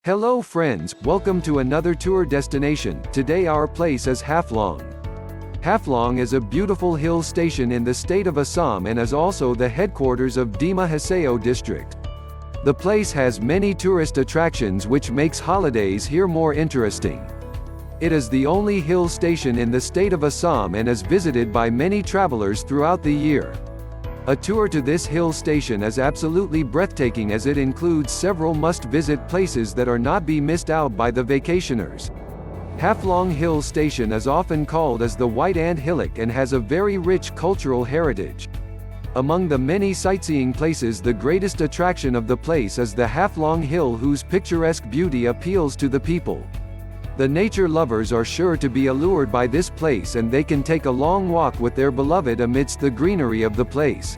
Hello friends, welcome to another tour destination. Today our place is Haflong. Haflong is a beautiful hill station in the state of Assam and is also the headquarters of Dima Haseo district. The place has many tourist attractions which makes holidays here more interesting. It is the only hill station in the state of Assam and is visited by many travelers throughout the year. A tour to this hill station is absolutely breathtaking as it includes several must-visit places that are not be missed out by the vacationers. Haflong Hill Station is often called as the White Ant Hillock and has a very rich cultural heritage. Among the many sightseeing places, the greatest attraction of the place is the Haflong Hill, whose picturesque beauty appeals to the people. The nature lovers are sure to be allured by this place and they can take a long walk with their beloved amidst the greenery of the place.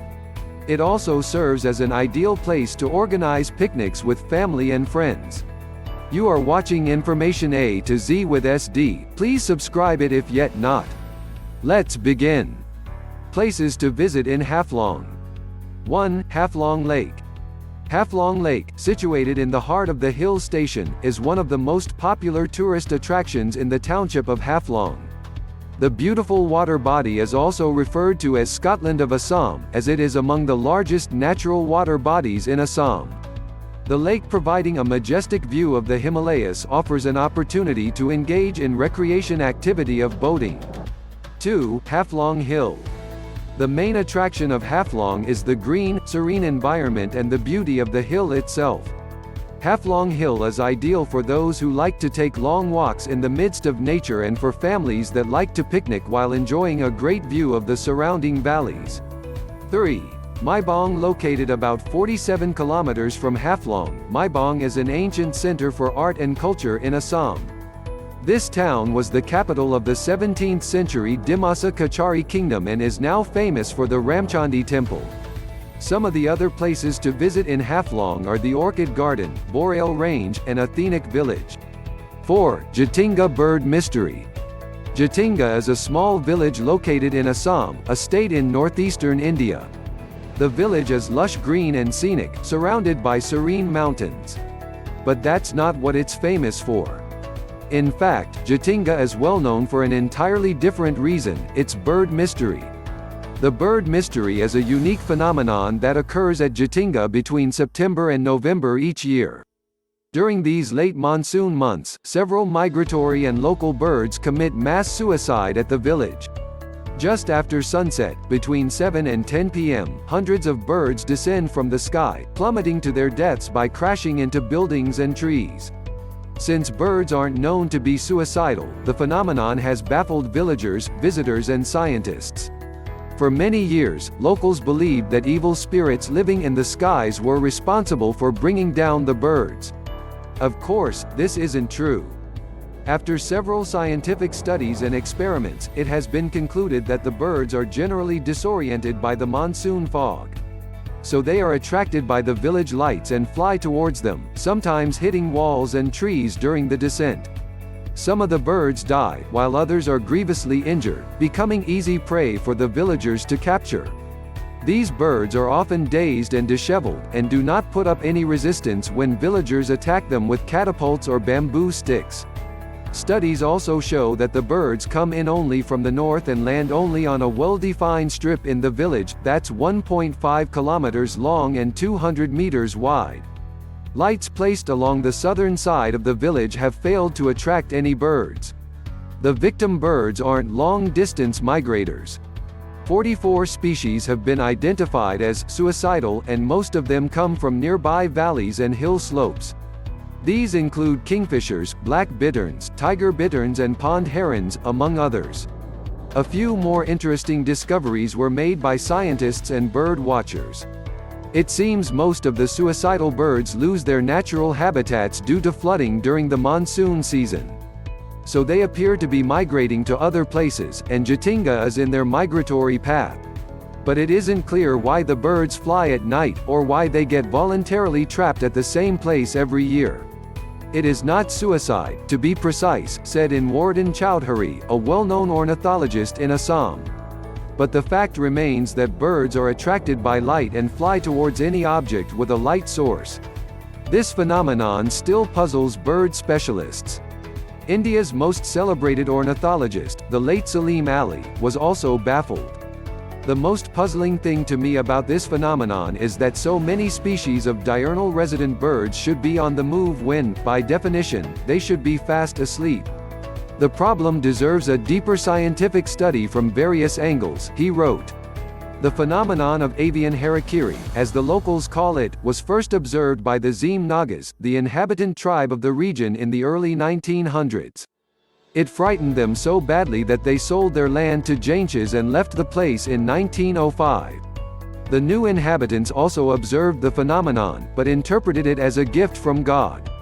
It also serves as an ideal place to organize picnics with family and friends. You are watching Information A to Z with SD. Please subscribe it if yet not. Let's begin. Places to visit in Haflong. 1. Haflong Lake. Haflong Lake, situated in the heart of the hill station, is one of the most popular tourist attractions in the township of Haflong. The beautiful water body is also referred to as Scotland of Assam, as it is among the largest natural water bodies in Assam. The lake, providing a majestic view of the Himalayas, offers an opportunity to engage in recreation activity of boating. 2. Haflong Hill. The main attraction of Haflong is the green, serene environment and the beauty of the hill itself. Haflong Hill is ideal for those who like to take long walks in the midst of nature and for families that like to picnic while enjoying a great view of the surrounding valleys. 3. Maibong. Located about 47 kilometers from Haflong, Maibong is an ancient center for art and culture in Assam. This town was the capital of the 17th century Dimasa Kachari Kingdom and is now famous for the Ramchandi Temple. Some of the other places to visit in Haflong are the Orchid Garden, Boreal Range, and Athenic Village. 4. Jatinga Bird Mystery. Jatinga is a small village located in Assam, a state in northeastern India. The village is lush green and scenic, surrounded by serene mountains. But that's not what it's famous for. In fact, Jatinga is well known for an entirely different reason: its bird mystery. The bird mystery is a unique phenomenon that occurs at Jatinga between September and November each year. During these late monsoon months, several migratory and local birds commit mass suicide at the village. Just after sunset, between 7 and 10 p.m., hundreds of birds descend from the sky, plummeting to their deaths by crashing into buildings and trees. Since birds aren't known to be suicidal, the phenomenon has baffled villagers, visitors and scientists. For many years, locals believed that evil spirits living in the skies were responsible for bringing down the birds. Of course, this isn't true. After several scientific studies and experiments, it has been concluded that the birds are generally disoriented by the monsoon fog. So they are attracted by the village lights and fly towards them, sometimes hitting walls and trees during the descent. Some of the birds die, while others are grievously injured, becoming easy prey for the villagers to capture. These birds are often dazed and disheveled, and do not put up any resistance when villagers attack them with catapults or bamboo sticks. Studies also show that the birds come in only from the north and land only on a well-defined strip in the village, that's 1.5 kilometers long and 200 meters wide. Lights placed along the southern side of the village have failed to attract any birds. The victim birds aren't long-distance migrators. 44 species have been identified as suicidal, and most of them come from nearby valleys and hill slopes. These include kingfishers, black bitterns, tiger bitterns and pond herons, among others. A few more interesting discoveries were made by scientists and bird watchers. It seems most of the suicidal birds lose their natural habitats due to flooding during the monsoon season. So they appear to be migrating to other places, and Jatinga is in their migratory path. But it isn't clear why the birds fly at night, or why they get voluntarily trapped at the same place every year. It is not suicide, to be precise, said Inwardin Chowdhury, a well-known ornithologist in Assam. But the fact remains that birds are attracted by light and fly towards any object with a light source. This phenomenon still puzzles bird specialists. India's most celebrated ornithologist, the late Salim Ali, was also baffled. The most puzzling thing to me about this phenomenon is that so many species of diurnal resident birds should be on the move when, by definition, they should be fast asleep. The problem deserves a deeper scientific study from various angles, he wrote. The phenomenon of avian harakiri, as the locals call it, was first observed by the Zim Nagas, the inhabitant tribe of the region in the early 1900s. It frightened them so badly that they sold their land to Jaintias and left the place in 1905. The new inhabitants also observed the phenomenon, but interpreted it as a gift from God.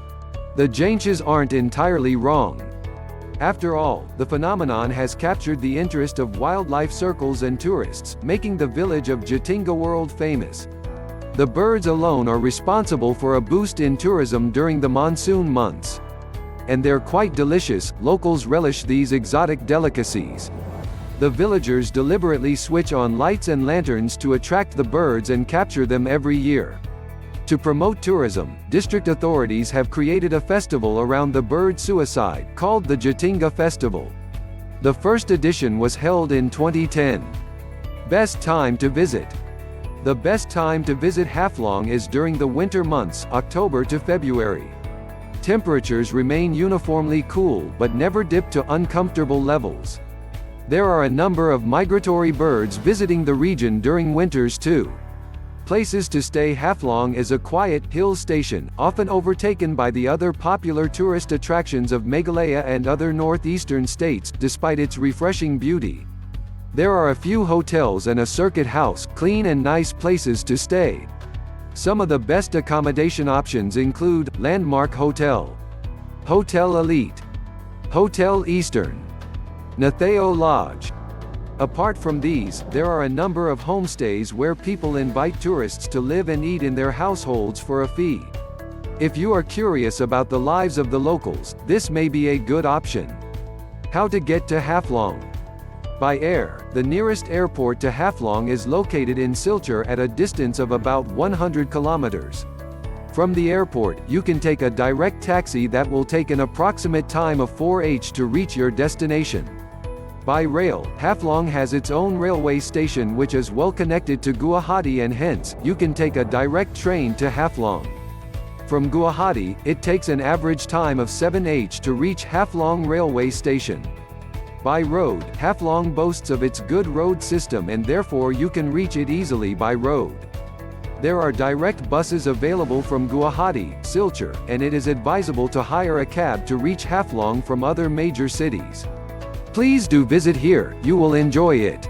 The Jaintias aren't entirely wrong. After all, the phenomenon has captured the interest of wildlife circles and tourists, making the village of Jatinga world famous. The birds alone are responsible for a boost in tourism during the monsoon months. And they're quite delicious, locals relish these exotic delicacies. The villagers deliberately switch on lights and lanterns to attract the birds and capture them every year. To promote tourism, district authorities have created a festival around the bird suicide, called the Jatinga Festival. The first edition was held in 2010. Best time to visit. The best time to visit Haflong is during the winter months, October to February. Temperatures remain uniformly cool but never dip to uncomfortable levels. There are a number of migratory birds visiting the region during winters too. Places to stay. Haflong is a quiet, hill station, often overtaken by the other popular tourist attractions of Meghalaya and other northeastern states, despite its refreshing beauty. There are a few hotels and a circuit house, clean and nice places to stay. Some of the best accommodation options include Landmark Hotel, Hotel Elite, Hotel Eastern, Natheo Lodge. Apart from these, there are a number of homestays where people invite tourists to live and eat in their households for a fee. If you are curious about the lives of the locals, this may be a good option. How to get to Haflong? By air, the nearest airport to Haflong is located in Silchar at a distance of about 100 kilometers. From the airport, you can take a direct taxi that will take an approximate time of 4h to reach your destination. By rail, Haflong has its own railway station which is well connected to Guwahati, and hence, you can take a direct train to Haflong. From Guwahati, it takes an average time of 7h to reach Haflong railway station. By road, Haflong boasts of its good road system and therefore you can reach it easily by road. There are direct buses available from Guwahati, Silchar, and it is advisable to hire a cab to reach Haflong from other major cities. Please do visit here, you will enjoy it.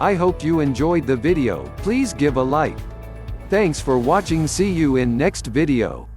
I hope you enjoyed the video, please give a like. Thanks for watching, see you in next video.